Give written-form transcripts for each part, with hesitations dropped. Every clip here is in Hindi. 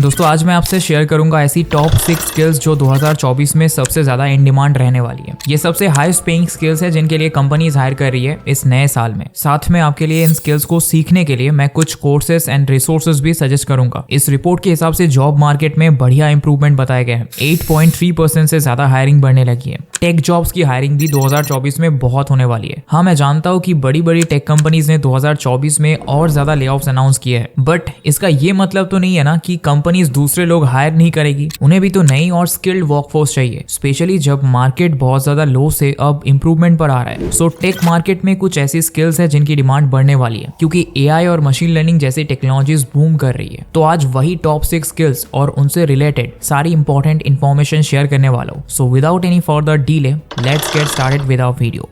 दोस्तों आज मैं आपसे शेयर करूंगा ऐसी टॉप 6 स्किल्स जो 2024 में सबसे ज्यादा इन डिमांड रहने वाली है। ये सबसे हाईएस्ट पेइंग स्किल्स है जिनके लिए कंपनीज हायर कर रही है इस नए साल में। साथ में आपके लिए इन स्किल्स को सीखने के लिए मैं कुछ कोर्सेज एंड रिसोर्सेज भी सजेस्ट करूंगा। इस रिपोर्ट के हिसाब से जॉब मार्केट में बढ़िया इंप्रूवमेंट बताया गया है। 8.3% से ज्यादा हायरिंग बढ़ने लगी है। टेक जॉब्स की हायरिंग भी 2024 में बहुत होने वाली है। हाँ, मैं जानता हूँ कि बड़ी बड़ी टेक कंपनीज ने 2024 में और ज्यादा लेऑफ्स अनाउंस किए हैं, बट इसका ये मतलब तो नहीं है ना कि कंपनीज दूसरे लोग हायर नहीं करेगी। उन्हें भी तो नई और स्किल्ड वर्कफोर्स चाहिए, स्पेशली जब मार्केट बहुत ज्यादा लो से अब इंप्रूवमेंट पर आ रहा है। सो टेक मार्केट में कुछ ऐसी स्किल्स है जिनकी डिमांड बढ़ने वाली है, क्योंकि एआई और मशीन लर्निंग जैसी टेक्नोलॉजीज बूम कर रही है। तो आज वही टॉप 6 स्किल्स और उनसे रिलेटेड सारी इंपॉर्टेंट इन्फॉर्मेशन शेयर करने वाला हूँ। So without any further delay, let's get started with our video.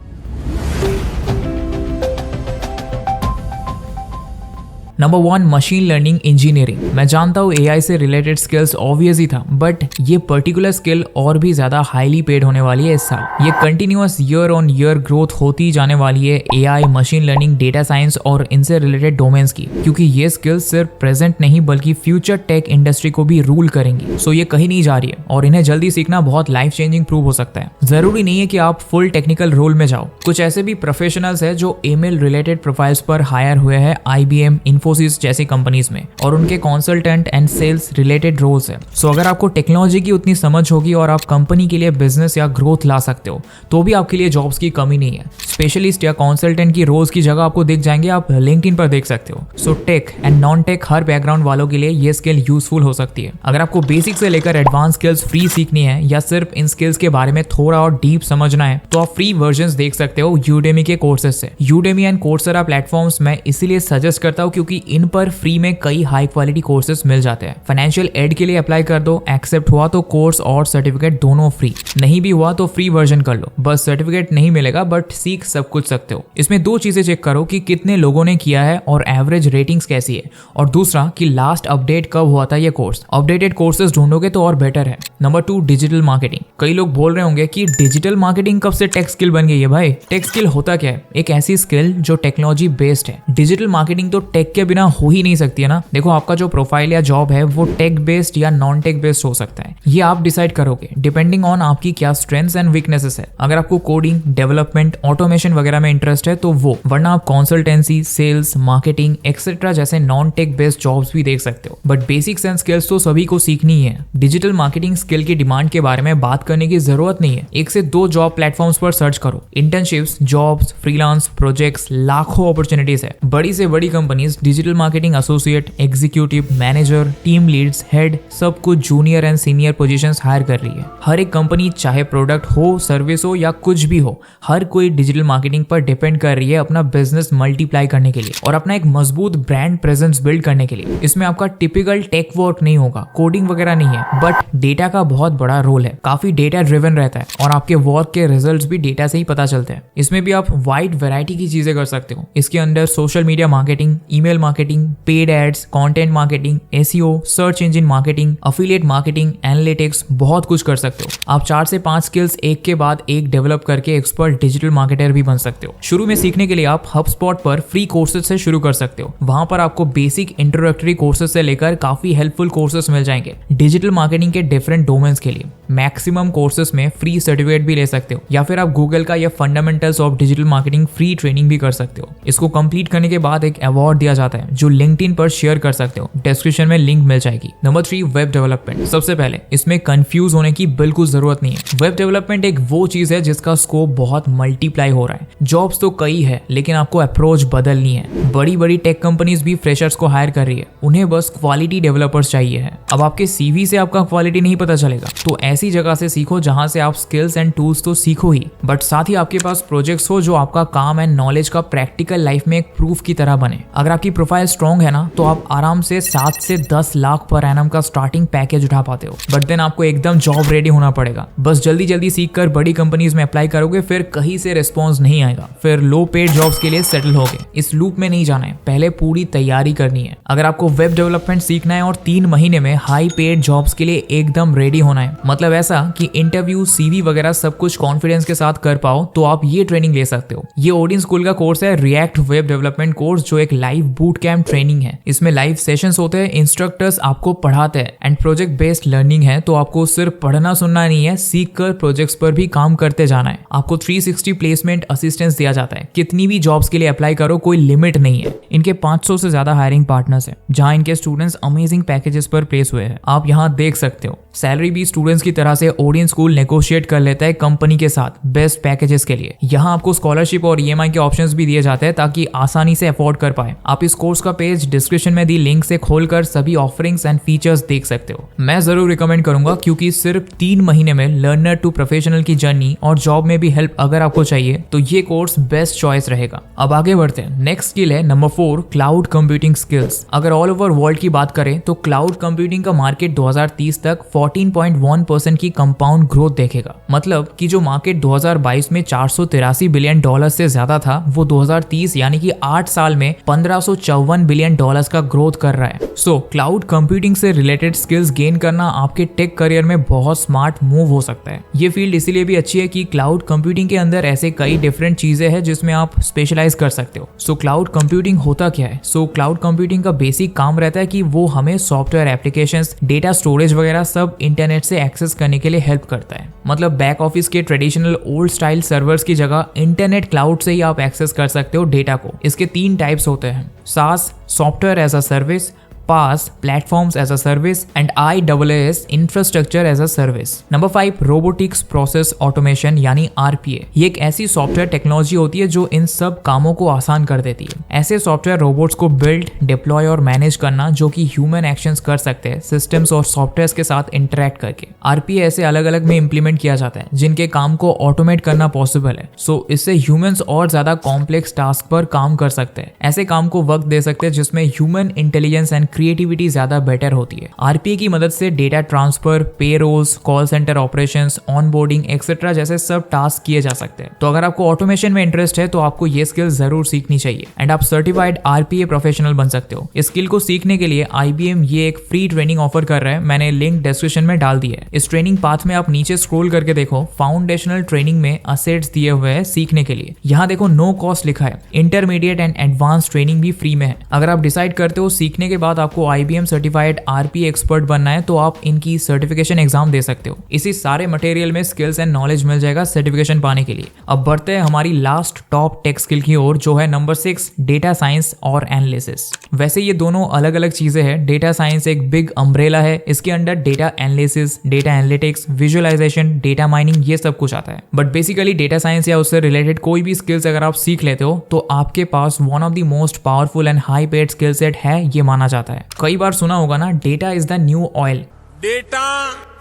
Number 1, machine learning engineering. मैं जानता हूँ एआई से रिलेटेड स्किल्स ऑब्वियस ही था, बट ये पर्टिकुलर स्किल और भी ज्यादा हाईली पेड होने वाली है इस साल। ये continuous year on year growth होती जाने वाली है AI, machine learning, data science और इनसे रिलेटेड डोमेन्स की, क्योंकि ये स्किल्स सिर्फ प्रेजेंट नहीं बल्कि फ्यूचर टेक इंडस्ट्री को भी रूल करेंगी। सो ये कहीं नहीं जा रही है और इन्हें जल्दी सीखना बहुत लाइफ चेंजिंग प्रूव हो सकता है। जरूरी नहीं है कि आप फुल टेक्निकल रोल में जाओ। कुछ ऐसे भी प्रोफेशनल्स है जो ईमेल रिलेटेड प्रोफाइल्स पर हायर हुए हैं IBM, इन्फोसिस जैसी कंपनीज में, और उनके consultant and sales related roles है। सो अगर आपको टेक्नोलॉजी की उतनी समझ होगी और आप कंपनी के लिए बिजनेस या ग्रोथ ला सकते हो, तो भी आपके लिए जॉब्स की कमी नहीं है। स्पेशलिस्ट या कंसल्टेंट की रोल्स की जगह आपको दिख जाएंगे, आप लिंक्डइन पर देख सकते हो। So tech and non tech हर बैकग्राउंड वालों के लिए ये स्किल यूजफुल हो सकती है। अगर आपको बेसिक से लेकर एडवांस स्किल्स फ्री सीखनी है या सिर्फ इन स्किल्स के बारे में थोड़ा और डीप समझना है, तो आप फ्री वर्जन देख सकते हो यूडेमी के कोर्सेज से। यूडेमी एंड कोर्सेरा प्लेटफॉर्म्स मैं इसीलिए सजेस्ट करता हूँ क्योंकि इन पर फ्री में कई हाई क्वालिटी कोर्सेज मिल जाते हैं। फाइनेंशियल एड के लिए अप्लाई कर दो, एक्सेप्ट हुआ तो कोर्स और सर्टिफिकेट दोनों फ्री, नहीं भी हुआ तो फ्री वर्जन कर लो। बस सर्टिफिकेट नहीं मिलेगा बट सीख सब कुछ सकते हो। इसमें 2 चीजें चेक करो कि कितने लोगों ने किया है और एवरेज रेटिंग्स कैसी है, और दूसरा कि लास्ट अपडेट कब हुआ था ये कोर्स। अपडेटेड कोर्सेज ढूंढोगे तो और बेटर है। Number 2, digital marketing. कई लोग बोल रहे होंगे कि डिजिटल मार्केटिंग कब से टेक स्किल बन गई है। भाई, टेक स्किल होता क्या है? एक ऐसी स्किल जो टेक्नोलॉजी बेस्ड है। डिजिटल मार्केटिंग तो टेक के बिना हो ही नहीं सकती है ना। देखो, आपका जो प्रोफाइल या जॉब है वो टेक बेस्ड या नॉन टेक बेस्ड हो सकता है। ये आप डिसाइड करोगे डिपेंडिंग ऑन आपकी क्या स्ट्रेंथ्स एंड वीकनेसेस है। अगर आपको कोडिंग, डेवलपमेंट, ऑटोमेशन वगैरह में इंटरेस्ट है तो वो, वरना आप कंसल्टेंसी, सेल्स, मार्केटिंग एक्सेट्रा जैसे नॉन टेक बेस्ड जॉब्स भी देख सकते हो। बट बेसिक्स एंड स्किल्स तो सभी को सीखनी है। डिजिटल मार्केटिंग स्किल की डिमांड के बारे में बात करने की जरूरत नहीं है। 1 से 2 जॉब प्लेटफॉर्म्स पर सर्च करो। इंटर्नशिप्स, जॉब्स, फ्रीलांस प्रोजेक्ट्स, लाखों अपॉर्चुनिटीज है। बड़ी से बड़ी companies digital marketing associate, executive, manager, team leads, head, सब कुछ junior and senior positions hire कर रही है। हर एक कंपनी, चाहे प्रोडक्ट हो, सर्विस हो या कुछ भी हो, हर कोई डिजिटल मार्केटिंग पर डिपेंड कर रही है अपना बिजनेस मल्टीप्लाई करने के लिए और अपना एक मजबूत ब्रांड प्रेजेंस बिल्ड करने के लिए। इसमें आपका टिपिकल टेक वर्क नहीं होगा, कोडिंग वगैरह नहीं है, बट डेटा का बहुत बड़ा रोल है। काफी डेटा ड्रिवन रहता है और आपके वर्क के रिजल्ट्स भी डेटा से ही पता चलते हैं। इसमें भी आप वाइड वैरायटी की चीजें कर सकते हो। इसके अंदर social media marketing, email marketing, paid ads, content marketing, SEO, search engine marketing, affiliate marketing, analytics, बहुत कुछ कर सकते हो। आप 4 से 5 स्किल्स एक के बाद एक डेवलप करके एक्सपर्ट डिजिटल मार्केटर भी बन सकते हो। शुरू में सीखने के लिए आप HubSpot पर फ्री कोर्सेज से शुरू कर सकते हो। वहां पर आपको बेसिक इंट्रोडक्टरी कोर्सेज से लेकर काफी हेल्पफुल कोर्सेज मिल जाएंगे डिजिटल मार्केटिंग के डिफरेंट डोमेन्स के लिए। मैक्सिमम कोर्सेज में फ्री सर्टिफिकेट भी ले सकते हो, या फिर आप गूगल का या fundamentals of digital marketing free training भी कर सकते हो। इसको कंप्लीट करने के बाद एक अवार्ड दिया जाता है जो लिंक्डइन पर शेयर कर सकते हो। डिस्क्रिप्शन में लिंक मिल जाएगी। Number 3, web development. सबसे पहले इसमें कंफ्यूज होने की बिल्कुल जरूरत नहीं है। वेब डेवलपमेंट एक वो चीज है जिसका स्कोप बहुत मल्टीप्लाई हो रहा है। जॉब्स तो कई है, लेकिन आपको अप्रोच बदलनी है। बड़ी बड़ी टेक कंपनीज भी फ्रेशर्स को हायर कर रही है। उन्हें बस क्वालिटी डेवलपर्स चाहिए है। अब आपके CV से आपका क्वालिटी नहीं पता चलेगा, तो ऐसी जगह से सीखो जहां से आप स्किल्स एंड टूल्स तो सीखो ही, बट साथ ही आपके पास प्रोजेक्ट्स हो जो आपका काम एंड नॉलेज का प्रैक्टिकल लाइफ में एक प्रूफ की तरह बने। अगर आपकी प्रोफाइल स्ट्रॉन्ग है ना, तो आप आराम से 7 से 10 लाख पर एनम का स्टार्टिंग पैकेज उठा पाते हो। बट देन आपको एकदम जॉब रेडी होना पड़ेगा। बस जल्दी जल्दी सीख कर बड़ी कंपनीज में अप्लाई करोगे, फिर कहीं से रिस्पॉन्स नहीं आएगा, फिर लो पेड जॉब्स के लिए सेटल होगे। इस लूप में नहीं जाना है, पहले पूरी तैयारी करनी है। अगर आपको वेब डेवलपमेंट सीखना है और 3 महीने में हाई पेड जॉब्स के लिए एकदम रेडी होना है, मतलब ऐसा कि इंटरव्यू, CV वगैरह सब कुछ कॉन्फिडेंस के साथ कर पाओ, तो आप ये ट्रेनिंग ले सकते हो। ये ओडिन स्कूल का कोर्स है, रिएक्ट वेब डेवलपमेंट कोर्स, जो एक live boot boot camp training है। इसमें लाइव सेशंस होते हैं, इंस्ट्रक्टर्स आपको पढ़ाते हैं एंड प्रोजेक्ट बेस्ड लर्निंग है। तो आपको सिर्फ पढ़ना सुनना नहीं है, सीख कर प्रोजेक्ट्स पर भी काम करते जाना है। आपको 360 प्लेसमेंट असिस्टेंस दिया जाता है, कितनी भी जॉब्स के लिए अप्लाई करो, कोई लिमिट नहीं है। इनके 500 से ज्यादा हायरिंग पार्टनर्स हैं, जहां इनके स्टूडेंट्स अमेजिंग पैकेजेस पर प्लेस हुए हैं। आप यहाँ देख सकते हो सैलरी भी स्टूडेंट्स की तरह से ओडियन स्कूल नेगोशिएट कर लेता है कंपनी के साथ बेस्ट पैकेजेस के लिए। यहाँ आपको स्कॉलरशिप और ईएमआई के ऑप्शंस भी दिए जाते हैं ताकि आसानी से अफोर्ड कर पाए। आप इस कोर्स का पेज डिस्क्रिप्शन में दी लिंक से खोलकर सभी ऑफरिंग्स एंड फीचर्स देख सकते हो। मैं जरूर रिकमेंड करूंगा क्योंकि सिर्फ 3 महीने में लर्नर टू प्रोफेशनल की जर्नी और जॉब में भी हेल्प अगर आपको चाहिए तो ये कोर्स बेस्ट चॉइस रहेगा। अब आगे बढ़ते हैं। नेक्स्ट स्किल है नंबर 4, क्लाउड कंप्यूटिंग स्किल्स। अगर ऑल ओवर वर्ल्ड की बात करें तो क्लाउड कंप्यूटिंग का मार्केट 2030 तक 14.1% की कंपाउंड ग्रोथ देखेगा। मतलब कि जो मार्केट 2022 में $483 बिलियन से ज्यादा था, वो 2030 यानी कि 8 साल में $1554 बिलियन का ग्रोथ कर रहा है। सो क्लाउड कंप्यूटिंग से रिलेटेड स्किल्स गेन करना आपके टेक करियर में बहुत स्मार्ट मूव हो सकता है। ये फील्ड इसीलिए भी अच्छी है कि क्लाउड कंप्यूटिंग के अंदर ऐसे कई डिफरेंट चीजें हैं जिसमें आप स्पेशलाइज कर सकते हो। सो क्लाउड कंप्यूटिंग होता क्या है? सो क्लाउड कंप्यूटिंग का बेसिक काम रहता है कि वो हमें सॉफ्टवेयर एप्लीकेशंस, डेटा स्टोरेज वगैरह सब इंटरनेट से एक्सेस करने के लिए हेल्प करता है। मतलब बैक ऑफिस के ट्रेडिशनल ओल्ड स्टाइल सर्वर्स की जगह इंटरनेट क्लाउड से ही आप एक्सेस कर सकते हो डेटा को। इसके 3 टाइप्स होते हैं, SaaS software as a service, PaaS platforms as a service and IaaS infrastructure as a service. Number 5, robotics process automation यानी RPA। ये एक ऐसी सॉफ्टवेयर टेक्नोलॉजी होती है जो इन सब कामों को आसान कर देती है। ऐसे सॉफ्टवेयर रोबोट्स को बिल्ड, डिप्लॉय और मैनेज करना जो कि ह्यूमन एक्शंस कर सकते हैं सिस्टम्स और सॉफ्टवेयर के साथ इंटरेक्ट करके। RPA ऐसे अलग अलग में इंप्लीमेंट किया जाता है जिनके काम को ऑटोमेट करना पॉसिबल है। सो इससे ह्यूमंस और ज्यादा कॉम्प्लेक्स टास्क पर काम कर सकते हैं। ऐसे काम को वक्त दे सकते हैं जिसमें ह्यूमन इंटेलिजेंस एंड क्रिएटिविटी ज्यादा बेटर होती है। RPA की मदद से data transfer, payrolls, call centre operations, onboarding etcetera जैसे सब टास्क किए जा सकते हैं। तो अगर आपको ऑटोमेशन में इंटरेस्ट है तो आपको ये स्किल जरूर सीखनी चाहिए एंड आप सर्टिफाइड RPA प्रोफेशनल बन सकते हो। इस स्किल को सीखने के लिए IBM ये एक फ्री ट्रेनिंग ऑफर कर रहा है। मैंने लिंक डिस्क्रिप्शन में डाल दी है। इस ट्रेनिंग पाथ में आप नीचे स्क्रॉल करके देखो, फाउंडेशनल ट्रेनिंग में असेट्स दिए हुए हैं सीखने के लिए। यहाँ देखो नो कॉस्ट लिखा है। इंटरमीडिएट एंड एडवांस ट्रेनिंग भी फ्री में है। अगर आप डिसाइड करते हो सीखने के बाद आपको IBM सर्टिफाइड RPA एक्सपर्ट बनना है तो आप इनकी सर्टिफिकेशन एग्जाम दे सकते हो। इसी सारे मटेरियल में स्किल्स एंड नॉलेज मिल जाएगा सर्टिफिकेशन पाने के लिए। अब बढ़ते हैं हमारी लास्ट टॉप टेक स्किल की ओर जो है नंबर 6, डेटा साइंस और एनालिसिस। वैसे ये दोनों अलग अलग चीजें हैं। डेटा साइंस एक बिग अम्ब्रेला है, इसके under data analysis, data analytics, visualisation, data mining ये सब कुछ आता है। बट बेसिकली डेटा साइंस या उससे रिलेटेड कोई भी स्किल्स अगर आप सीख लेते हो तो आपके पास one of the most powerful and high paid skill set है, ये माना जाता है। कई बार सुना होगा ना, data is the new oil. Data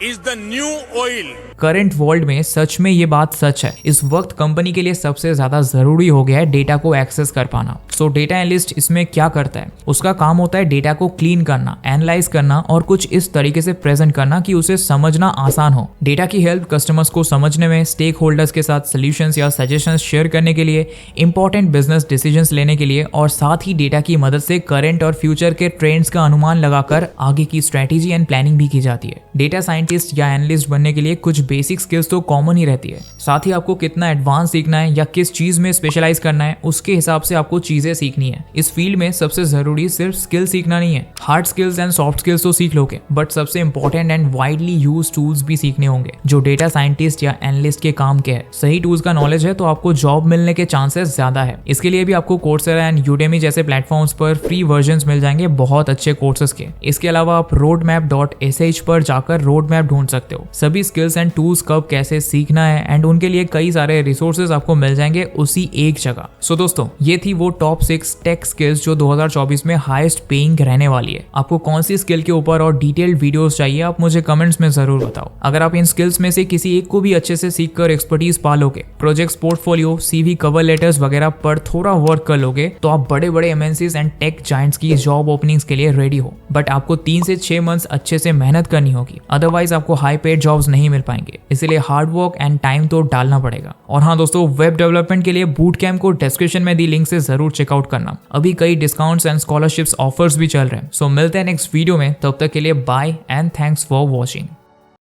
is the new oil. Current world में सच में ये बात सच है। इस वक्त कंपनी के लिए सबसे ज्यादा जरूरी हो गया है डेटा को एक्सेस कर पाना। सो डेटा एनालिस्ट इसमें क्या करता है? उसका काम होता है डेटा को क्लीन करना, एनालाइज करना और कुछ इस तरीके से प्रेजेंट करना कि उसे समझना आसान हो। डेटा की हेल्प कस्टमर्स को समझने में, स्टेक होल्डर्स के साथ सोल्यूशंस या सजेशंस शेयर करने के लिए, इंपॉर्टेंट बिजनेस डिसीजंस लेने के लिए और साथ ही डेटा की मदद से करंट और फ्यूचर के ट्रेंड्स का अनुमान लगाकर आगे की स्ट्रेटेजी एंड प्लानिंग भी की जाती है। डेटा साइंटिस्ट या एनालिस्ट बनने के लिए कुछ बेसिक स्किल्स तो कॉमन ही रहती है। साथ ही आपको कितना एडवांस सीखना है या किस चीज में स्पेशलाइज करना है उसके हिसाब से आपको चीजें सीखनी है। इस फील्ड में सबसे जरूरी सिर्फ स्किल सीखना नहीं है, hard skills and soft skills तो सीख लोगे, बट सबसे important and widely use tools भी सीखने होंगे जो डेटा साइंटिस्ट या एनालिस्ट के काम के हैं। सही टूल्स का नॉलेज है तो आपको जॉब मिलने के चांसेस ज्यादा है। इसके लिए भी आपको कोर्सेरा एंड यूडेमी जैसे प्लेटफॉर्म्स पर फ्री वर्जन्स मिल जाएंगे बहुत अच्छे कोर्सेज के। इसके अलावा आप roadmap.sh पर जाकर रोड मैप ढूंढ सकते हो। सभी स्किल्स एंड टूल्स कब कैसे सीखना है एंड उनके लिए कई सारे रिसोर्सेज आपको मिल जाएंगे उसी एक जगह। सो दोस्तों, ये थी वो टॉप 6 टेक स्किल्स जो 2024 में हाईएस्ट पेइंग रहने वाली है। आपको कौन सी स्किल के ऊपर और डिटेल्ड वीडियोस चाहिए आप मुझे कमेंट्स में जरूर बताओ। अगर आप इन स्किल्स में से किसी एक को भी अच्छे से सीख कर एक्सपर्टीज पा लोगे, projects, portfolio, CV, cover letters वगैरह पर थोड़ा वर्क कर लोगे तो आप बड़े बड़े MNCs एंड टेक जायंट्स की जॉब ओपनिंग्स के लिए रेडी हो। बट आपको 3 से 6 मंथ्स अच्छे से मेहनत करनी होगी, अदरवाइज आपको हाई पेड जॉब्स नहीं मिल पाएंगे। इसलिए हार्ड वर्क एंड टाइम तो डालना पड़ेगा। और हाँ दोस्तों, वेब डेवलपमेंट के लिए बूट कैंप को डिस्क्रिप्शन में दी लिंक से जरूर चेकआउट करना। अभी कई डिस्काउंट्स एंड स्कॉलरशिप्स ऑफर्स भी चल रहे हैं। सो मिलते हैं नेक्स्ट वीडियो में, तब तक के लिए bye and thanks for watching.